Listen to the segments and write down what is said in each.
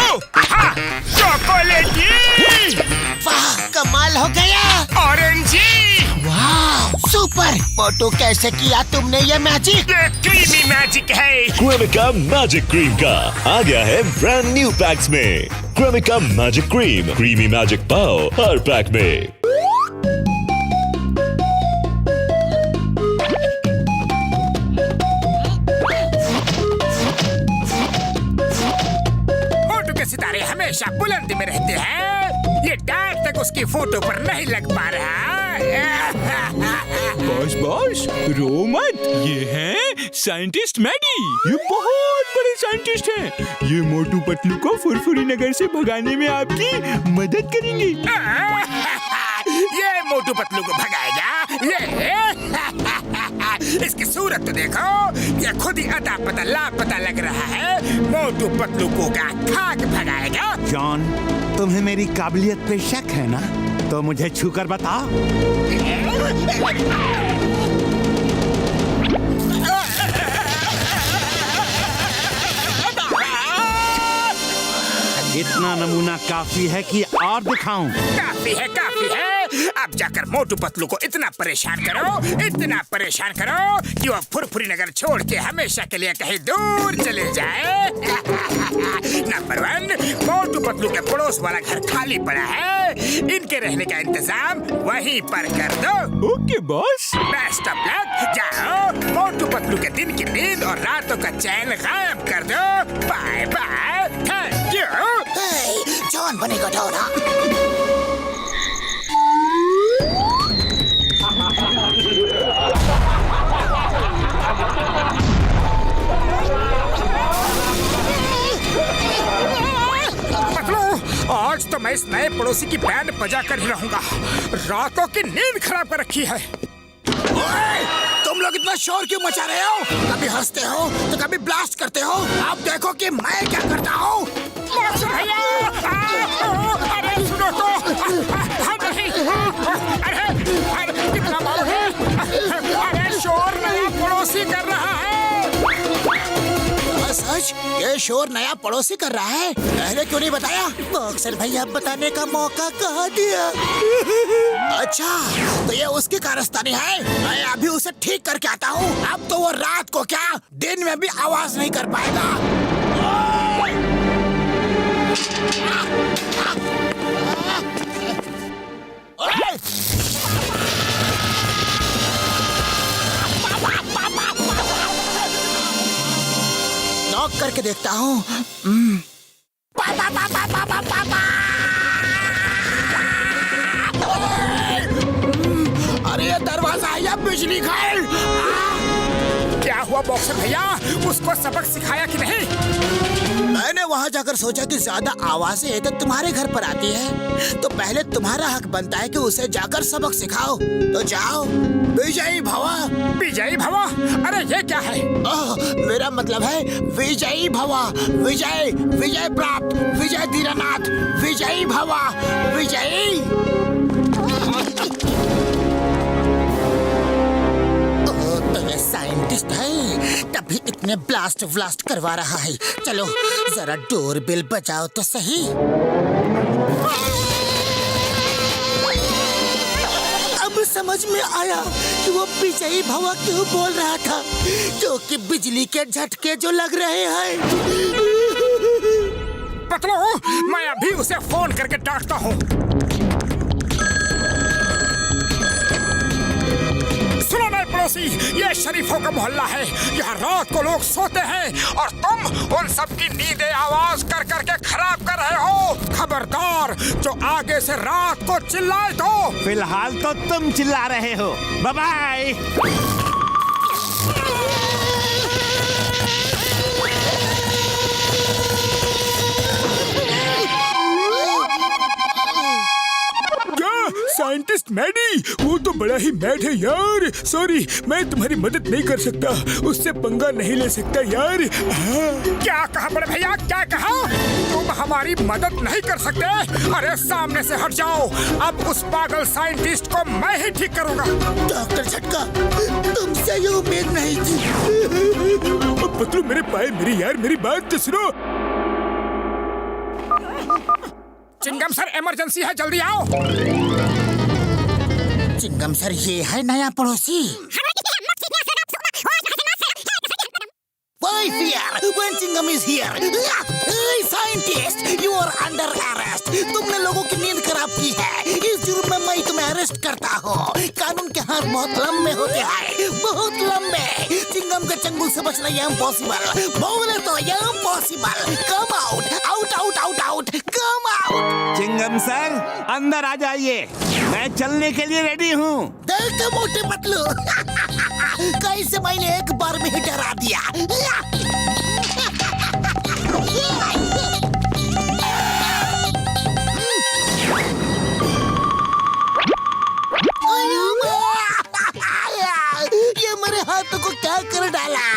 हाँ, चॉकलेटी। वाह, कमाल हो गया। ऑरेंजी। वाह, सुपर। मोटू, कैसे किया तुमने ये मैजिक? ये क्रीमी मैजिक है। क्रेमिका मैजिक क्रीम का आ गया है ब्रांड न्यू पैक्स में। Cremica magic cream, creamy magic पाओ हर पैक में। मोटू के सितारे हमेशा बुलंदी में रहते हैं। ये डांट तक उसकी फोटो पर नहीं लग पा रहा। बॉस बॉस, रो मत। ये हैं साइंटिस्ट मैडी। ये बहुत बड़े साइंटिस्ट हैं। ये मोटू पतलू को फुरफुरी नगर से भगाने में आपकी मदद करेंगे। ये मोटू पतलू को भगाएगा। ये इसकी सूरत तो देखो, ये खुद ही अता पता लापता लग रहा है। मोटू पतलू को क्या खाक भगाएगा? जॉन, तुम्हें मेरी काबिलियत पे शक है ना? तो मुझे छूकर बताओ। इतना नमूना काफी है कि और दिखाऊं? काफी है, काफी है। अब जाकर मोटू पतलू को इतना परेशान करो कि वो फुरफुरी नगर छोड़ के हमेशा के लिए कहीं दूर चले जाए। नंबर 1, मोटू पतलू के पड़ोस वाला घर खाली पड़ा है। इनके रहने का इंतजाम वहीं पर कर दो। Okay boss. Best of luck. जाओ, मोटू पतलू के दिन की नींद और रातों का चैन गायब कर दो। Bye bye, thank you. John बनेगा डोरा। आज तो मैं इस नए पड़ोसी की बैंड बजा कर ही रहूंगा। रातों की नींद खराब कर रखी है। ओए, तुम लोग इतना शोर क्यों मचा रहे हो? कभी हंसते हो तो कभी ब्लास्ट करते हो। अब देखो कि मैं क्या करता हूँ। भैया, अरे सुनो तो। अरे कितना मारोगे? अरे शोर नया पड़ोसी कर रहा है। सच? ये शोर नया पड़ोसी कर रहा है? पहले क्यों नहीं बताया? बॉक्सर भैया बताने का मौका कहाँ दिया? अच्छा, तो ये उसकी कारस्तानी है। मैं अभी उसे ठीक करके आता हूँ। अब तो वो रात को क्या, दिन में भी आवाज नहीं कर पाएगा। नॉक करके देखता हूँ। अरे ये दरवाजा है या बिजली घर? क्या हुआ बॉक्सर भैया? उसको सबक सिखाया कि नहीं? मैंने वहाँ जाकर सोचा कि ज्यादा आवाजें तो तुम्हारे घर पर आती है, तो पहले तुम्हारा हक बनता है कि उसे जाकर सबक सिखाओ। तो जाओ। विजयी भवा। विजयी भवा? अरे ये क्या है? मेरा मतलब है विजयी भवा। विजय, विजय प्राप्त, विजय धीरनाथ, विजयी भवा, विजयी। तो ये साइंटिस्ट है, तभी इतने ब्लास्ट व्लास्ट करवा रहा है। चलो जरा डोर बेल बजाओ तो सही। अब समझ में आया कि वो विजयी भवा क्यों बोल रहा था, क्योंकि बिजली के झटके जो लग रहे हैं। पतलू, मैं अभी उसे फोन करके डांटता हूँ। सुनो नए पड़ोसी, ये शरीफों का मोहल्ला है। यहाँ रात को लोग सोते हैं और तुम उन सब की नींदें आवाज कर करके खराब कर रहे हो। खबरदार, जो आगे से रात को चिल्लाए तो। फिलहाल तो तुम चिल्ला रहे हो। Bye bye. साइंटिस्ट मैडी, वो तो बड़ा ही मैड है यार। सॉरी, मैं तुम्हारी मदद नहीं कर सकता। उससे पंगा नहीं ले सकता यार। क्या कहा बड़े भैया, क्या कहा? तुम हमारी मदद नहीं कर सकते? अरे सामने से हट जाओ। अब उस पागल साइंटिस्ट को मैं ही ठीक करूंगा। डॉक्टर झटका, तुमसे ये उम्मीद नहीं थी। पतलू मेरे पाए, मेरी यार, मेरी बात तो सुनो। चिंगम सर, इमरजेंसी है, जल्दी आओ। चिंगम सर, ये है नया पड़ोसी। Why fear when Chingam is here? Hey, scientist, you are under arrest. तुमने लोगों की नींद खराब की है। इस जुर्म में मैं तुम्हें अरेस्ट करता हूँ। कानून के हाथ बहुत लंबे होते हैं, बहुत लंबे। चिंगम के चंगुल से बचना ये इम्पॉसिबल। बोले तो ये impossible. Come out, out, out, out, out. Come out. Chingum sir, अंदर आ जाइए। मैं चलने के लिए रेडी हूँ। देख मोटे पतलू, कैसे मैंने एक बार में ही डरा दिया। ये मेरे हाथों को क्या कर डाला?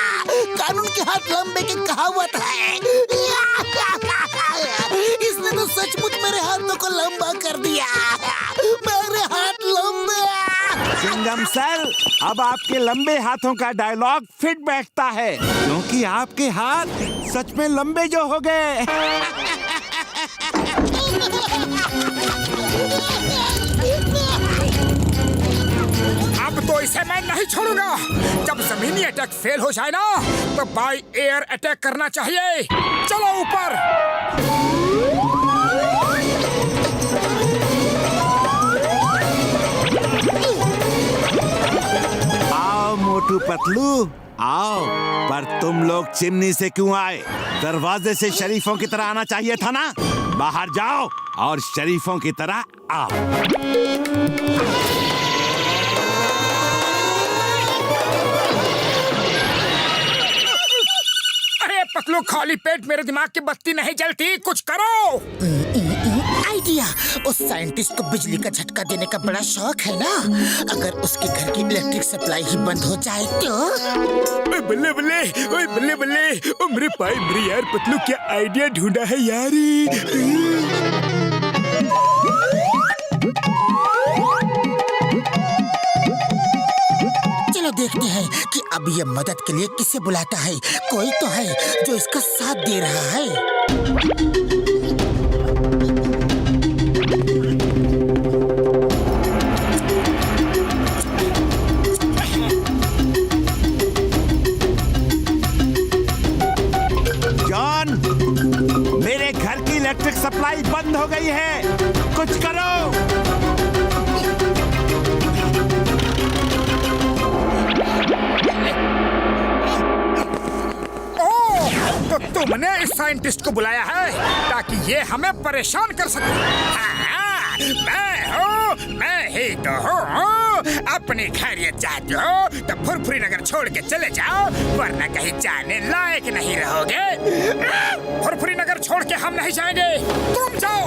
कानून के हाथ लंबे की कहावत है। इसने तो सचमुच मेरे हाथों को लंबा कर दिया। मेरे हाथ लंबे। चिंगम सर, अब आपके लंबे हाथों का डायलॉग फिट बैठता है, क्योंकि आपके हाथ सच में लंबे जो हो गए। अब तो इसे मैं नहीं छोड़ूंगा। जब जमीनी अटैक फेल हो जाए ना, तो बाय एयर अटैक करना चाहिए। चलो ऊपर। आओ मोटू पतलू, आओ। पर तुम लोग चिमनी से क्यों आए? दरवाजे से शरीफों की तरह आना चाहिए था ना। बाहर जाओ और शरीफों की तरह आओ। अरे पतलू, खाली पेट मेरे दिमाग की बत्ती नहीं जलती, कुछ करो। आइडिया। उस साइंटिस्ट को बिजली का झटका देने का बड़ा शौक है ना। अगर उसके घर की इलेक्ट्रिक सप्लाई ही बंद हो जाए तो। बल्ले बल्ले, ओए बल्ले बल्ले, ओ मेरे भाई, मेरे यार पतलू, क्या आइडिया ढूंढा है यार। चलो देखते हैं कि अब ये मदद के लिए किसे बुलाता है। कोई तो है जो इसका साथ दे रहा है। जॉन, मेरे घर की इलेक्ट्रिक सप्लाई बंद हो गई है, कुछ करो। तो तुमने इस साइंटिस्ट को बुलाया है ताकि ये हमें परेशान कर सके। हाँ, मैं ही तो हूँ। अपनी खैरियत चाहते हो तो फुरफुरी नगर छोड़ के चले जाओ, वरना कहीं जाने लायक नहीं रहोगे। फुरफुरी नगर छोड़ के हम नहीं जाएंगे, तुम जाओ।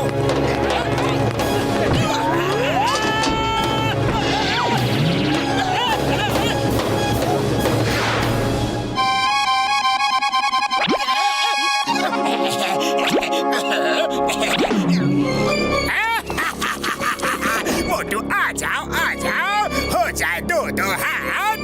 मोटू, आ जाओ, हो जाए दो हाथ।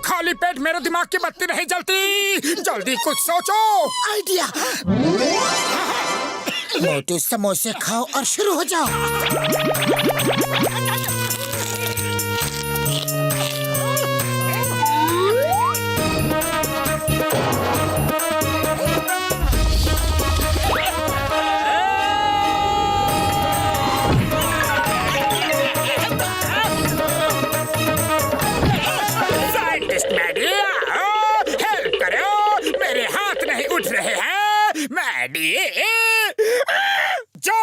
खाली पेट मेरे दिमाग की बत्ती नहीं जलती। जल्दी कुछ सोचो। आइडिया। मोटू, समोसे खाओ और शुरू हो जाओ। हेल्प करो, मेरे हाथ नहीं उठ रहे हैं। मैडी जो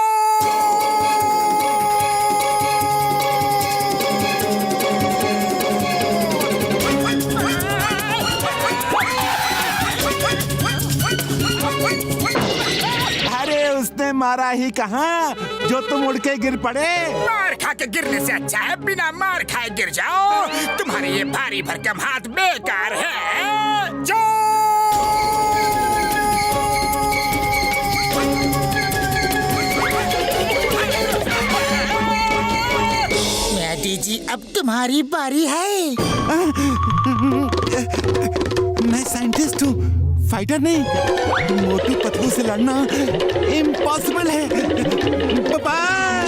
मारा ही कहाँ जो तुम उड़ के गिर पड़े। मार खा के गिरने से अच्छा है बिना मार खाए गिर जाओ। तुम्हारे ये भारी भरकम हाथ बेकार है। जो मैडी जी अब तुम्हारी बारी है। मैं साइंटिस्ट हूँ, फाइटर नहीं। मोटू पतलू से लड़ना इम्पॉसिबल है। बाय।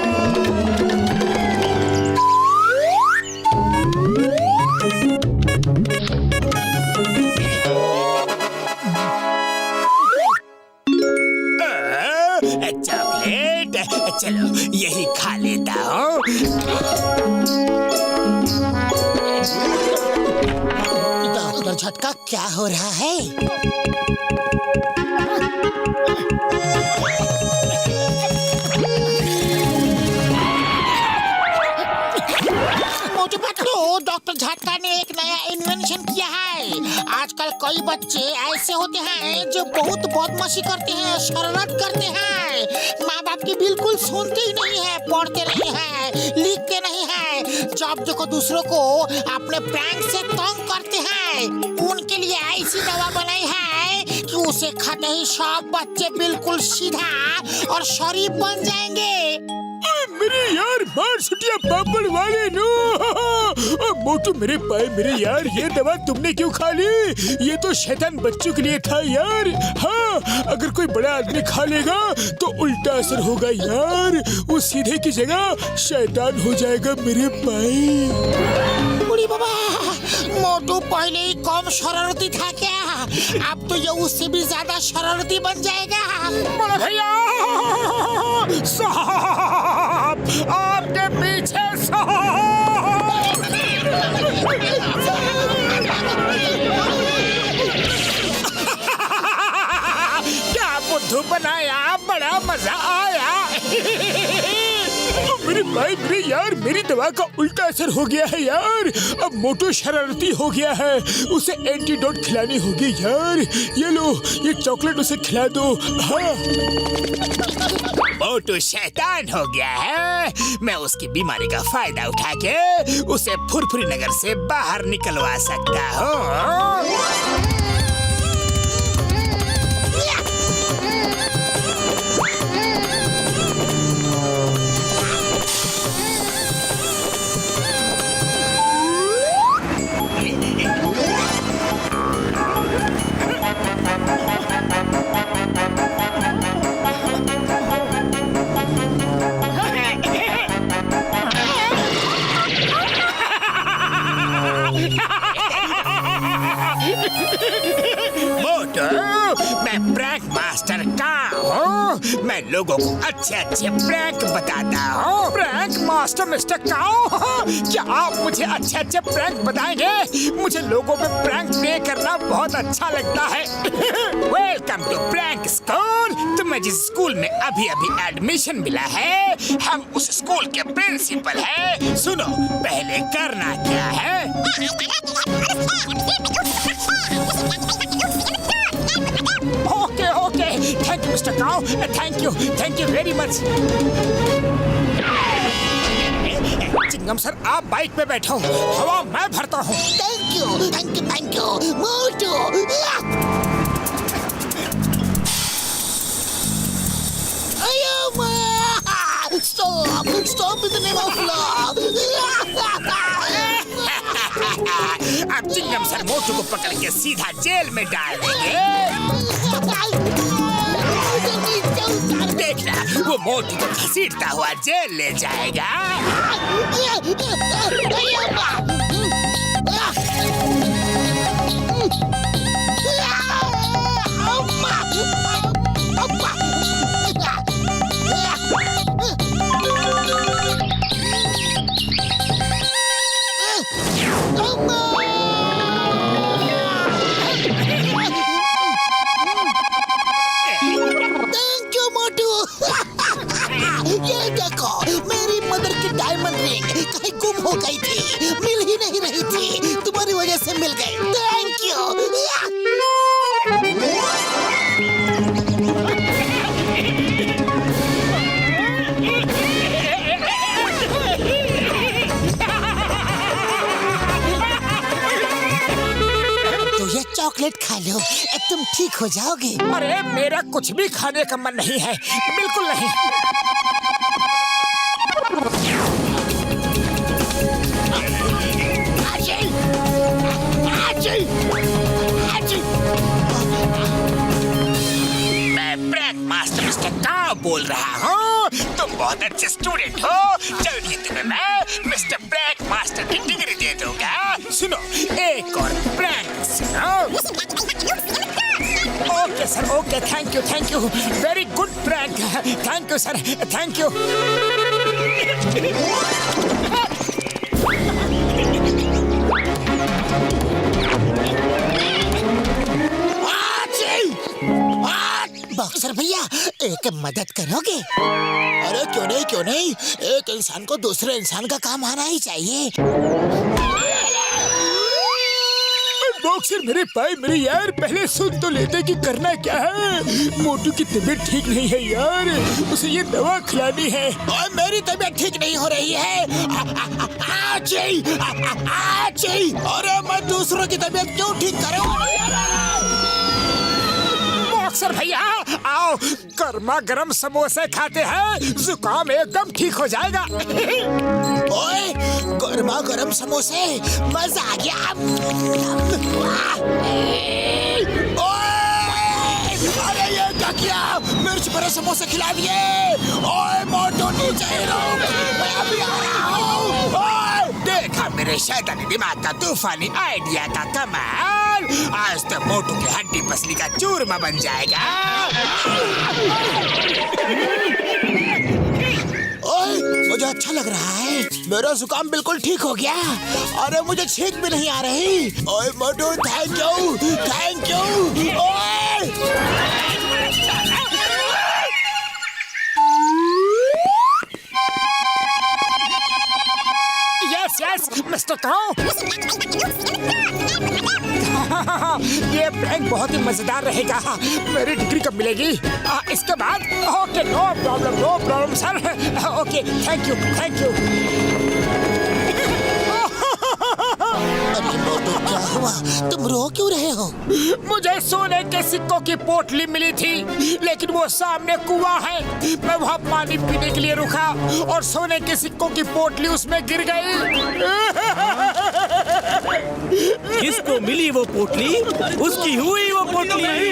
चॉकलेट, चलो यही खा लेता हूँ। डॉक्टर झटका क्या हो रहा है? मोटू पतलू, डॉक्टर झटका ने एक नया इन्वेंशन किया है। आजकल कई बच्चे ऐसे होते हैं जो बहुत बदमाशी करते हैं, शरारत करते हैं, माँ बाप की बिल्कुल सुनते ही नहीं है, पढ़ते नहीं है, लिखते नहीं है। जब देखो दूसरों को अपने प्रैंक से तंग करते हैं। उनके लिए ऐसी दवा बनाई है कि उसे खाते ही सब बच्चे बिल्कुल सीधा और शरीफ बन जाएंगे। मेरे यार मार सुटिया पापड़ वाले नो। मोटू मेरे भाई मेरे यार, ये दवा तुमने क्यों खा ली? ये तो शैतान बच्चों के लिए था यार। हाँ, अगर कोई बड़ा आदमी खा लेगा तो उल्टा असर होगा यार। वो सीधे की जगह शैतान हो जाएगा मेरे भाई। बुढ़ी बाबा, मोटू पहले ही कम शरारती था क्या? अब तो ये उससे भी ज्यादा शरारती बन जाएगा। बड़ा भैया साहब, आपके पीछे क्या बुद्धू बनाया, बड़ा मजा आया। मेरे भाई मेरे यार, मेरी दवा का उल्टा असर हो गया है यार। अब मोटू शरारती हो गया है, उसे एंटीडोट खिलानी होगी यार। ये लो, ये चॉकलेट उसे खिला दो। हाँ। मोटू शैतान हो गया है। मैं उसकी बीमारी का फायदा उठा के उसे फुरफुरी नगर से बाहर निकलवा सकता हूँ। मैं प्रैंक मास्टर का हूँ। मैं लोगों को अच्छे अच्छे प्रैंक बताता हूँ। प्रैंक मास्टर मिस्टर काओ, क्या आप मुझे अच्छे अच्छे प्रैंक बताएंगे? मुझे लोगों पे प्रैंक प्ले करना बहुत अच्छा लगता है। Welcome to prank school. तुम्हें जिस स्कूल में अभी अभी एडमिशन मिला है, हम उस स्कूल के प्रिंसिपल हैं। सुनो, पहले करना क्या है। Okay okay, thank you mister Kao, thank you very much. Chingum sir, आप बाइक पे बैठो, हवा मैं भरता हूँ। Thank you Motu. Stop in the name of love. अब चिंगम सर मोटू को पकड़ के सीधा जेल में डाल देंगे। देखना, वो मोटू को घसीटता हुआ जेल ले जाएगा। ये देखो, मेरी मदर की डायमंड रिंग कहीं गुम हो गई थी, मिल ही ये चॉकलेट खा लो, तुम ठीक हो जाओगे। अरे मेरा कुछ भी खाने का मन नहीं है, बिल्कुल नहीं। मैं प्रैंक मास्टर मिस्टर काओ बोल रहा हूँ। तुम बहुत अच्छे स्टूडेंट हो, जल्दी तुम्हें मैं मिस्टर प्रैंक मास्टर की डिग्री दे दूंगा। सुनो, एक और प्रैंक सुनो। Okay sir, okay, thank you, very good prank, thank you sir, thank you. Boxer भैया, एक मदद करोगे? अरे क्यों नहीं, एक इंसान को दूसरे इंसान का काम आना ही चाहिए। बॉक्सर मेरे भाई मेरे यार, पहले सुन तो लेते कि करना क्या है। मोटू की तबीयत ठीक नहीं है यार, उसे ये दवा खिलानी है। और मेरी तबीयत ठीक नहीं हो रही है। अरे मैं दूसरों की तबीयत क्यों ठीक करूं? बॉक्सर भैया आओ, गर्मा गर्म समोसे खाते हैं, जुकाम एकदम ठीक हो जाएगा। ओए, गर्मा गर्म समोसे, मजा आ गया। ओए, अरे ये क्या किया? मिर्च भरे समोसे खिला दिए। ओए मोटू, नीचे रहो, मैं अभी आ रहा हूँ। ओए, देखा मेरे शैतानी दिमाग का तूफानी आइडिया का कमाल। आज तो मोटू की हड्डी पसली का चूरमा बन जाएगा। ओए, मुझे अच्छा लग रहा है, मेरा जुकाम बिल्कुल ठीक हो गया। अरे मुझे छींक भी नहीं आ रही। ओए मोटू, थैंक यू। ओए, यस मिस्टर काओ, ये प्रैंक बहुत ही मजेदार रहेगा। मेरी डिग्री कब मिलेगी? इसके बाद? Okay, no problem sir. Okay, thank you. अरे मोटू, क्या हुआ? तुम रो क्यों रहे हो? मुझे सोने के सिक्कों की पोटली मिली थी, लेकिन वो सामने कुआं है। मैं वहाँ पानी पीने के लिए रुका और सोने के सिक्कों की पोटली उसमें गिर गई। किसको मिली वो पोटली? उसकी हुई वो पोटली।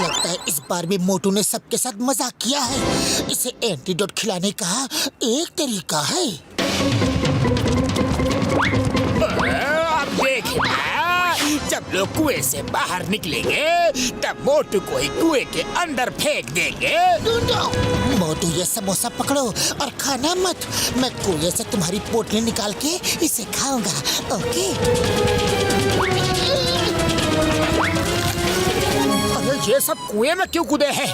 लगता है इस बार भी मोटू ने सबके साथ मजाक किया है। इसे एंटीडोट खिलाने का एक तरीका है। अब देखना, जब लोग कुएं से बाहर निकलेंगे तब मोटू को ही कुएं के अंदर फेंक देंगे। मोटू, ये समोसा पकड़ो और खाना मत। मैं कुएं से तुम्हारी पोटली निकाल के इसे खाऊंगा। ओके? अरे ये सब कुएं में क्यों कूदे हैं?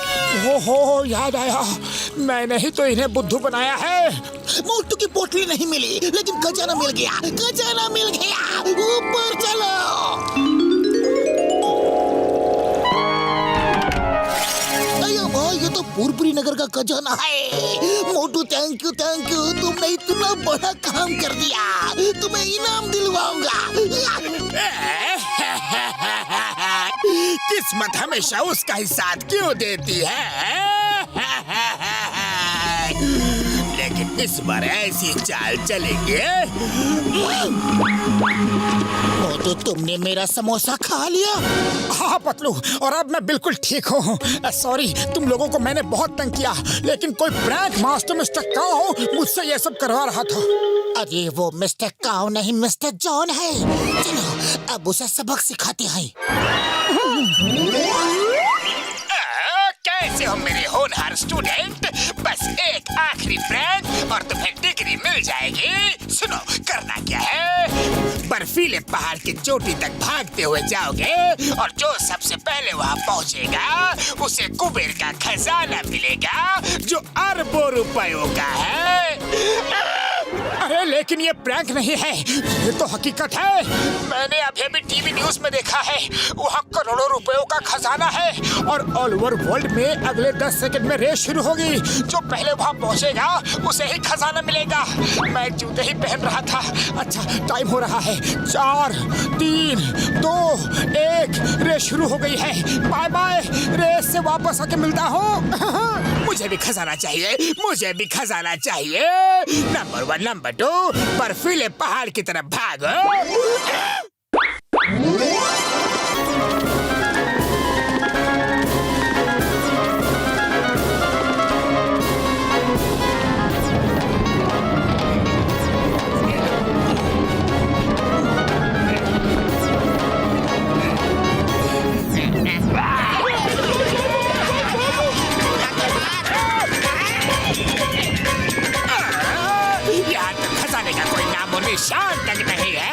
ओहो, याद आया, मैंने ही तो इन्हें बुद्धू बनाया है। मोटू की पोटली नहीं मिली, लेकिन खजाना मिल गया। ऊपर चलो। अयो भाई, ये तो पुरपुरी नगर का खजाना है। मोटू, थैंक यू। तुमने इतना बड़ा काम कर दिया। तुम्हें इनाम दिलवाऊंगा। किस्मत हमेशा उसका ही साथ क्यों देती है? लेकिन इस बार ऐसी चाल चलेंगे। मोटू, तुमने मेरा समोसा खा लिया? हाँ पतलू, और अब मैं बिल्कुल ठीक हूँ। सॉरी, तुम लोगों को मैंने बहुत तंग किया, लेकिन कोई प्रैंक मास्टर मिस्टर काओ मुझसे ये सब करवा रहा था। अरे वो मिस्टर काओ नहीं, मिस्टर जॉन है। चलो अब उसे सबक सिखाते हैं। कैसे हो मेरे होनहार स्टूडेंट? बस एक आखिरी प्रैंक और तुम्हें डिग्री मिल जाएगी। सुनो, करना क्या है? बर्फीले पहाड़ की चोटी तक भागते हुए जाओगे और जो सबसे पहले वहाँ पहुँचेगा उसे कुबेर का खजाना मिलेगा, जो अरबों रुपयों का है। अरे लेकिन ये प्रैंक नहीं है, ये तो हकीकत है। मैंने अभी टीवी न्यूज में देखा है, वहाँ करोड़ों रुपयों का खजाना है और ऑल ओवर वर्ल्ड में अगले 10 सेकंड में रेस शुरू होगी। जो पहले वहाँ पहुँचेगा उसे ही खजाना मिलेगा। मैं जूते ही पहन रहा था। अच्छा टाइम हो रहा है, 4, 3, 2, 1 रेस शुरू हो गई है। बाय बाय, रेस से वापस आके मिलता हूँ। मुझे भी खजाना चाहिए, मुझे भी खजाना चाहिए। नंबर 1, नंबर 2, बर्फीले पहाड़ की तरफ भागो। यहाँ तो खजाने का कोई नामो निशान तक नहीं है।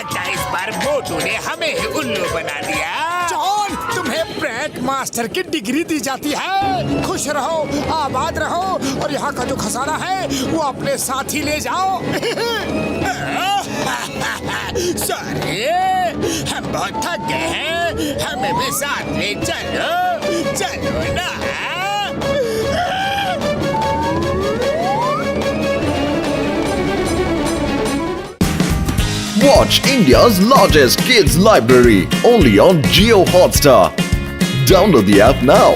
लगता है इस बार मोटू ने हमें ही उल्लू बना दिया। जॉन, तुम्हें प्रैंक मास्टर की डिग्री दी जाती है। खुश रहो, आबाद रहो और यहाँ का जो खजाना है वो अपने साथ ही ले जाओ। सॉरी, हम बहुत थक गए हैं, हमें भी साथ ले चलो, चलो ना। Watch India's largest kids library only on Jio Hotstar. Download the app now.